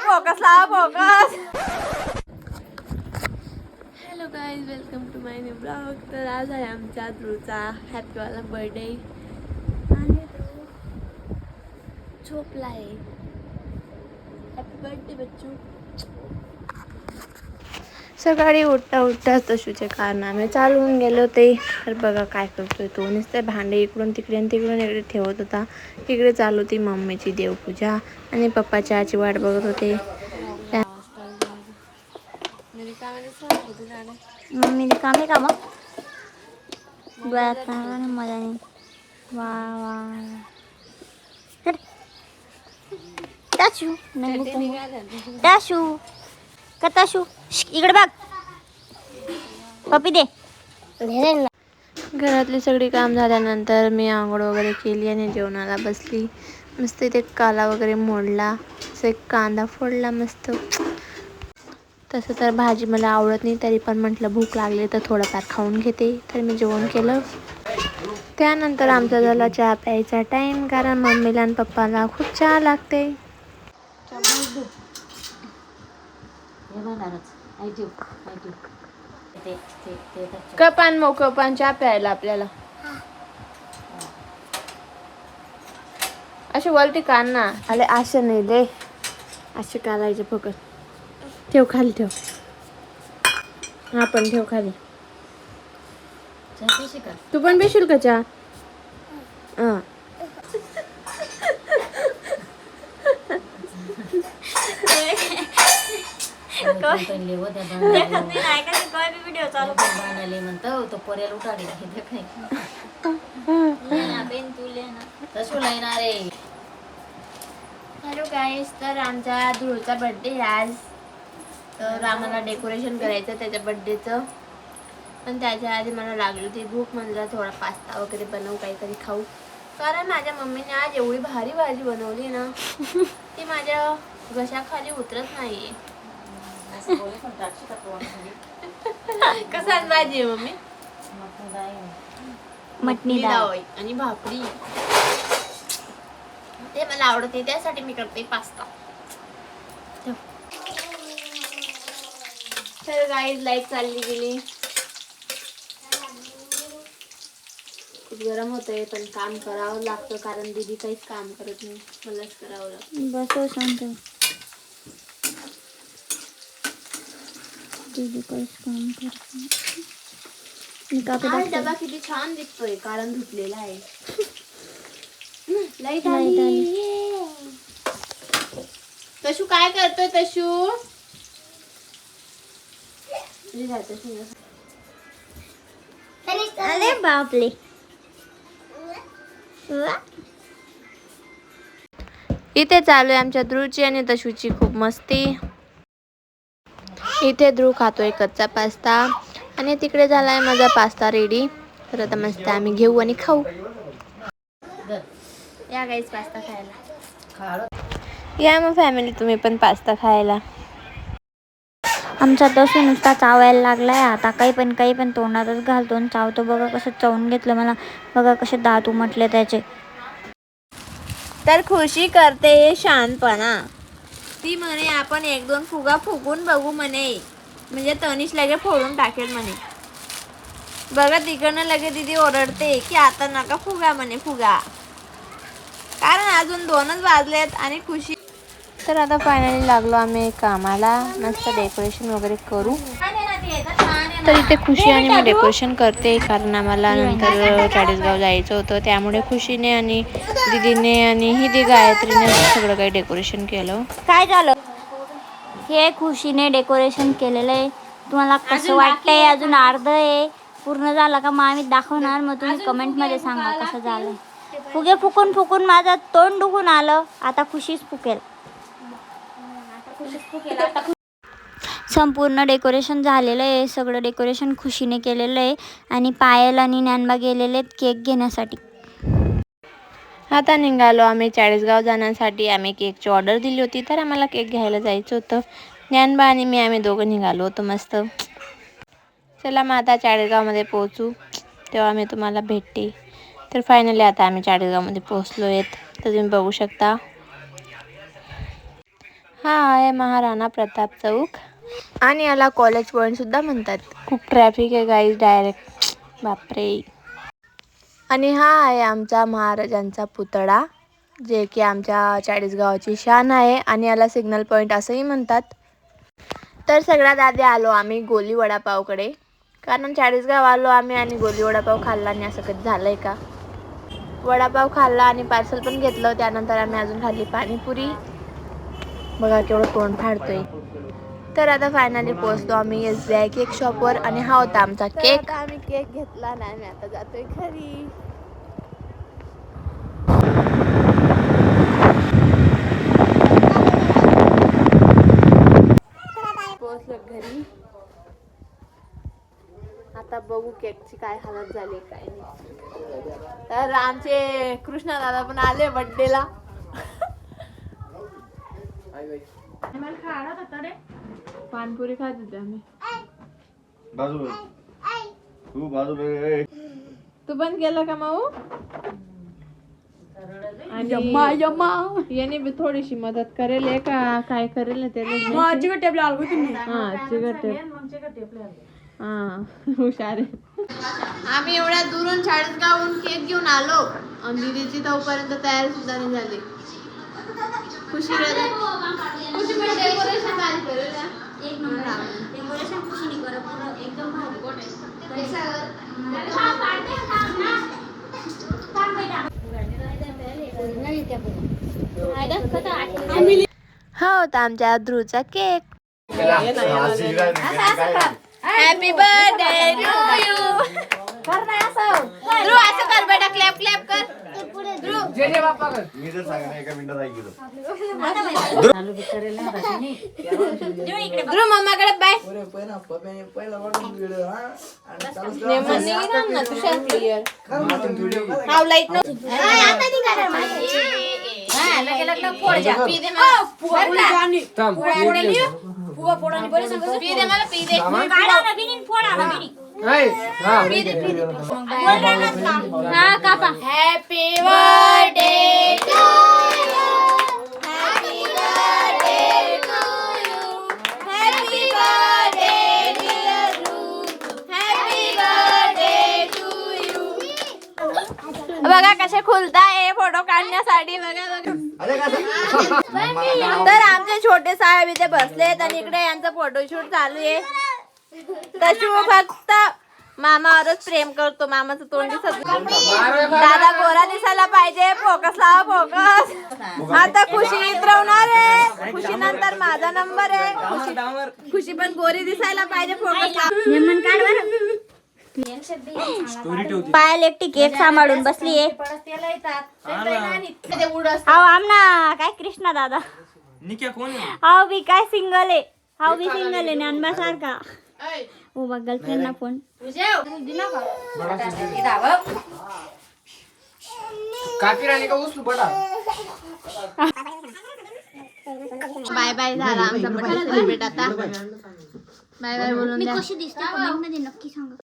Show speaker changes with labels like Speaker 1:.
Speaker 1: Focus hello guys, welcome to my new blog. तर आज आहे आमच्या ध्रुवचा हॅपीवाला बर्थडे आणि झोपला आहे. Happy birthday Bachchu. सकाळी उठता उठता तशूचे कारनामे चालू होऊन गेले होते. तर बघा काय करतोय तो. नुसते भांडे इकडून तिकडे आणि तिकडून इकडे ठेवत होता. इकडे चालू होती मम्मीची देवपूजा आणि पप्पा चहाची वाट बघत होते.
Speaker 2: मम्मी रिकामी का मग डोळ्यात मजा नाही. वा वा टाशू टाशू का टाशू इकडे बघ. पप्पी दे.
Speaker 1: घरातली सगळी काम झाल्यानंतर मी आंघोळ वगैरे केली आणि जेवणाला बसली. मस्त इथे काला वगैरे मोडला, असं एक कांदा फोडला मस्त. तसं तर भाजी मला आवडत नाही, तरी पण म्हटलं भूक लागली तर थोडंफार खाऊन घेते. तर मी जेवण केलं. त्यानंतर आमचा झाला चहा प्यायचा टाईम, कारण मम्मीला आणि पप्पाला खूप चहा लागते. कपान मग कपान चहा प्यायला आपल्याला असे वलटी काढ ना. अरे असे नाही दे, असे काढायचे फक्त. ठेव खाली ठेव. हा पण ठेव खाली. तू पण पिशील का चहा? हा. हॅलो गाईस, तर आमच्या ध्रुवचा बर्थडे आज. तर आम्हाला डेकोरेशन करायचं त्याच्या बर्थडेचं. पण त्याच्या आधी मला लागली होती भूक. म्हणलं थोडा पास्ता वगैरे बनवू, काहीतरी खाऊ. कारण माझ्या मम्मीने आज एवढी भारी भाजी बनवली ना, ती माझ्या घशाखाली उतरत नाहीये. कसा भाजी आहे मम्मी?
Speaker 2: मटणी डाळ
Speaker 1: आणि भाकरी. ते मला आवडते, त्यासाठी मी करते पास्ता. तर गाईज लाईट चालली गेली. खूप गरम होतंय, पण काम करावं लागतं कारण दीदी काहीच काम करत नाही, मलाच करावं लागतं.
Speaker 2: बस शांत. दीदी काहीच काम करत नाही.
Speaker 1: डबा किती छान दिसतोय कारण धुतलेला आहे. लाईट आली. तशू काय करतोय तशू?
Speaker 2: अरे बापले.
Speaker 1: इथे चालू आहे आमच्या ध्रुवची आणि तशूची खूप मस्ती. इथे ध्रुव खातोय कच्चा पास्ता आणि तिकडे झालाय माझा पास्ता रेडी. तर आता मस्त आम्ही घेऊ आणि खाऊ. या गाईस पास्ता खायला. या मग फॅमिली तुम्ही पण पास्ता खायला.
Speaker 2: आमचा तसू नुसता चावायला लागलाय. आता काही पण तोंडातच घालतो आणि चावतो. बघा कसं चावून घेतलं मला. बघा कसे दात उमटले त्याचे.
Speaker 1: तर खुशी करते शानपणा. ती म्हणे आपण एक दोन फुगा फुगून बघू म्हणे, म्हणजे तनिष लगे फोडून टाकेल म्हणे. बघा तिकडनं लगे दीदी ओरडते की आता नका फुगा म्हणे फुगा, कारण अजून 2च वाजलेत. आणि खुशी तर आता फायनली लागलो आम्ही कामाला. मस्त डेकोरेशन वगैरे करू. तर इथे खुशी आणि मी डेकोरेशन करते, कारण आम्हाला नंतर चाळीसगाव जायचं होतं. त्यामुळे खुशीने आणि दीदीने आणि ही गायत्रीने सगळं काही डेकोरेशन केलं.
Speaker 2: काय झालं? हे खुशीने डेकोरेशन केलेलं आहे. तुम्हाला कसं वाटतंय? अजून अर्ध आहे. पूर्ण झालं का मग आम्ही दाखवणार. मग तुम्ही कमेंटमध्ये सांगा कसं झालं. फुगे फुकून फुकून माझं तोंड दुखून आलं. आता खुशीच फुकेल. संपूर्ण डेकोरेशन झालेलं आहे. सगळं डेकोरेशन खुशीने केलेलं आहे. आणि पायल आणि ज्ञानबा गेलेले आहेत केक घेण्यासाठी.
Speaker 1: आता निघालो आम्ही चाळीसगाव जाण्यासाठी. आम्ही केकची ऑर्डर दिली होती, तर आम्हाला केक घ्यायला जायचं होतं. ज्ञानबा आणि मी आम्ही दोघं निघालो होतो मस्त. चला मग आता चाळीसगावमध्ये पोहोचू, तेव्हा मी तुम्हाला भेटते. तर फायनली आता आम्ही चाळीसगावमध्ये पोहोचलो आहेत. तर तुम्ही बघू शकता. हा आहे महाराणा प्रताप चौक आणि याला कॉलेज पॉईंट सुद्धा म्हणतात. खूप ट्रॅफिक आहे गाईज डायरेक्ट, बापरे. आणि हा आहे आमचा महाराजांचा पुतळा, जे की आमच्या चाळीसगावाची शान आहे आणि याला सिग्नल पॉईंट असंही म्हणतात. तर सगळ्यात आधी आलो आम्ही गोली वडापावकडे, कारण चाळीसगाव आलो आम्ही आणि गोली वडापाव खाल्ला नाही असं कधी झालं आहे का. वडापाव खाल्ला आणि पार्सल पण घेतलं. त्यानंतर आम्ही अजून खाल्ली पाणीपुरी. बघा केवढं तोंड फाडतोय. तर आता फायनली पोहोचलो आम्ही SBI केक शॉपवर आणि हा होता आमचा केक. आम्ही केक घेतला नाही, आम्ही आता जातोय घरी. पोहोचलो घरी. आता बघू केकची काय हालत झाली काय नाही. तर आमचे कृष्णा दादा पण आले बर्थडेला. पानपुरी खात होते आम्ही. तू पण केलं का माऊ? आणि याने बी थोडीशी मदत करेल का काय करेल त्याला. हुशार आहे. आम्ही एवढ्या दुरून चाळीसगावहून केक घेऊन आलो आणि दीदीची तोपर्यंत तयारी सुद्धा नाही झाली. खुशी डेकोरेशन काय करेल
Speaker 2: एक नंबर डेकोरेशन खुशीने करा पूर्ण एकदम भारी.
Speaker 1: हा होता आमच्या ध्रुवचा cake. Happy birthday to you. Dhruv असं कर बेटा, क्लॅप क्लॅप कर.
Speaker 3: मी जर सांगणार एका मिनिटात ऐकलं.
Speaker 1: ध्रुव मम्माकडे bye. Happy birthday to you. Happy birthday to you. Happy birthday dear Dhruv. Happy birthday to you. बघा कसे खुलताय फोटो काढण्यासाठी. बघा तर आमचे छोटे साहेब इथे बसलेत आणि इकडे यांचं फोटोशूट चालू आहे. तर शिव फक्त मामावरच प्रेम करतो. मामाचं तोंड दिसत दादा गोरा दिसायला पाहिजे. फोकस लावा फोकस. आता खुशी उतरवणार आहे. खुशी नंतर माझा नंबर आहे. खुशी पण गोरी दिसायला पाहिजे. फोकस
Speaker 2: पायल एकटी केक सांभाळून बसलीये. आमना काय कृष्णा दादा हाव बी काय सिंगल आहे. हाव बी सिंगल आहे ज्ञानबा सारखा. ओ बघ गर्लफ्रेंड ना फोन.
Speaker 1: बाय बाय झाला आमचा बर्थडे सेलिब्रेट. आता बाय बाय बोलून द्या.
Speaker 2: कशी दिसते कमेंट मध्ये नक्की सांगा.